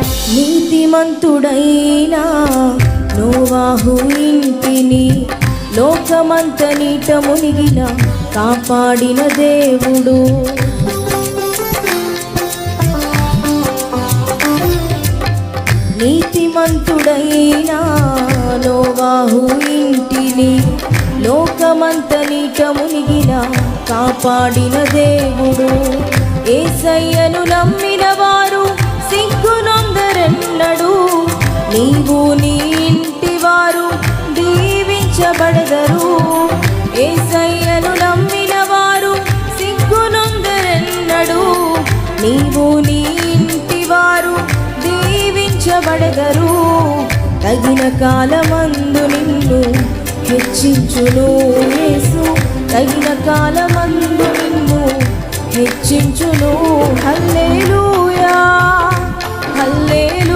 నీతిమంతుడైన నోవాహు ఇంటిని లోకమంత నీట మునిగిన కాపాడిన దేవుడు. నీతిమంతుడైన నోవాహు ఇంటిని లోకమంత నీట మునిగిన కాపాడిన దేవుడు. యేసయ్యను నమ్మిన వారు సిగ్గునొందరెన్నడు. నీవు నీ ఇంటి వారు దీవించబడదరు. యేసయ్యను నమ్మిన వారు సిగ్గునొందరెన్నడు. నీవు నీ ఇంటి వారు దీవించబడదరు. తగిన కాలమందు నిన్ను హెచ్చించును యేసు. తగిన కాలమందు నిన్ను హెచ్చించును. హల్లెలూయా హల్లెలూయా.